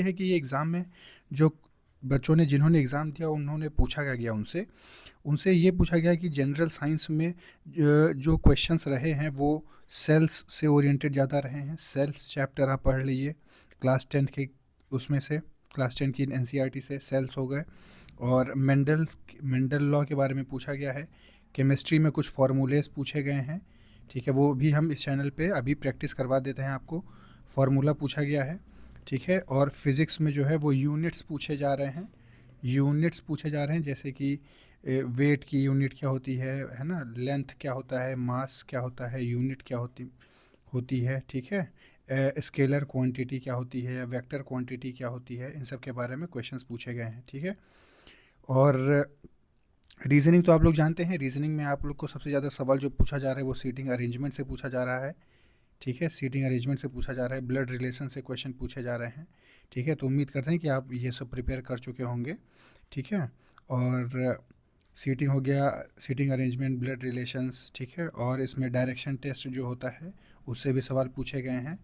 है कि ये एग्ज़ाम में जो बच्चों ने जिन्होंने एग्ज़ाम दिया उन्होंने पूछा क्या गया उनसे उनसे ये पूछा गया कि जनरल साइंस में जो क्वेश्चंस रहे हैं वो सेल्स से ओरिएंटेड ज़्यादा रहे हैं। सेल्स चैप्टर आप पढ़ लीजिए क्लास 10 के, उसमें से क्लास 10 की एनसीईआरटी से सेल्स हो गए। और मेंडल लॉ के बारे में पूछा गया है। केमिस्ट्री में कुछ फार्मूलेस पूछे गए हैं, ठीक है, वो भी हम इस चैनल पे अभी प्रैक्टिस करवा देते हैं आपको। फार्मूला पूछा गया है, ठीक है। और फिज़िक्स में जो है वो यूनिट्स पूछे जा रहे हैं। यूनिट्स पूछे जा रहे हैं जैसे कि वेट की यूनिट क्या होती है ना, लेंथ क्या होता है, मास क्या होता है, यूनिट क्या होती होती है, ठीक है। स्केलर क्वांटिटी क्या होती है, वेक्टर क्वांटिटी क्या होती है, इन सब के बारे में क्वेश्चंस पूछे गए हैं, ठीक है। और रीजनिंग तो आप लोग जानते हैं, रीजनिंग में आप लोग को सबसे ज़्यादा सवाल जो पूछा जा रहा है वो सीटिंग अरेंजमेंट से पूछा जा रहा है, ठीक है। सीटिंग अरेंजमेंट से पूछा जा रहा है, ब्लड रिलेशन से क्वेश्चन पूछे जा रहे हैं, ठीक है। तो उम्मीद करते हैं कि आप ये सब प्रिपेयर कर चुके होंगे, ठीक है। और सीटिंग हो गया, सीटिंग अरेंजमेंट, ब्लड रिलेशंस, ठीक है। और इसमें डायरेक्शन टेस्ट जो होता है उससे भी सवाल पूछे गए हैं,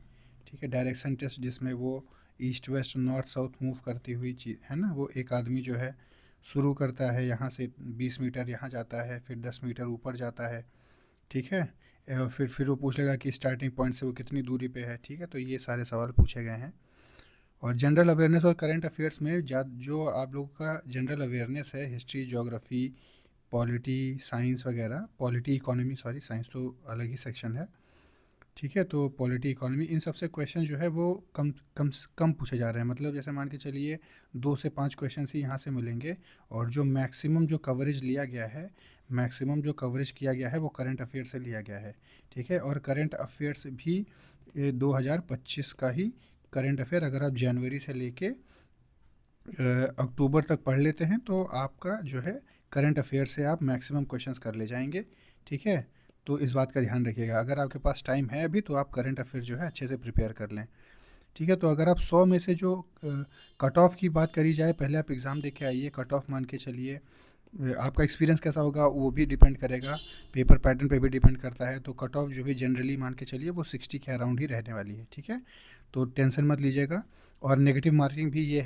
ठीक है। डायरेक्शन टेस्ट जिसमें वो east west north south move करती हुई चीज़ है ना, वो एक आदमी जो है शुरू करता है यहाँ से 20 मीटर यहाँ जाता है, फिर 10 मीटर ऊपर जाता है, ठीक है। फिर वो पूछ लेगा कि स्टार्टिंग पॉइंट से वो कितनी दूरी पे है, ठीक है। तो ये सारे सवाल पूछे गए हैं। और जनरल अवेयरनेस और करंट अफेयर्स में जो आप लोगों का जनरल अवेयरनेस है, हिस्ट्री, ज्योग्राफी, पॉलिटी, साइंस वगैरह, पॉलिटी इकोनॉमी, सॉरी साइंस तो अलग ही सेक्शन है, ठीक है। तो पॉलिटी इकोनॉमी इन सब से क्वेश्चन जो है वो कम पूछे जा रहे हैं। मतलब जैसे मान के चलिए 2 से 5 क्वेश्चन ही यहाँ से मिलेंगे। और जो मैक्सिमम जो कवरेज लिया गया है, मैक्सिमम जो कवरेज किया गया है वो करंट अफेयर से लिया गया है, ठीक है। और करंट अफेयर्स भी 2025 का ही करंट अफेयर अगर आप जनवरी से लेके अक्टूबर तक पढ़ लेते हैं तो आपका जो है करंट अफेयर से आप मैक्सिमम क्वेश्चंस कर ले जाएंगे, ठीक है। तो इस बात का ध्यान रखिएगा, अगर आपके पास टाइम है अभी तो आप करंट अफेयर जो है अच्छे से प्रिपेयर कर लें, ठीक है। तो अगर आप 100 में से जो कट ऑफ की बात करी जाए, पहले आप एग्ज़ाम दे के आइए, कट ऑफ मान के चलिए। आपका एक्सपीरियंस कैसा होगा वो भी डिपेंड करेगा, पेपर पैटर्न पे भी डिपेंड करता है। तो कट ऑफ जो भी जनरली मान के चलिए वो 60 के अराउंड ही रहने वाली है, ठीक है। तो टेंशन मत लीजिएगा। और नेगेटिव मार्किंग भी ये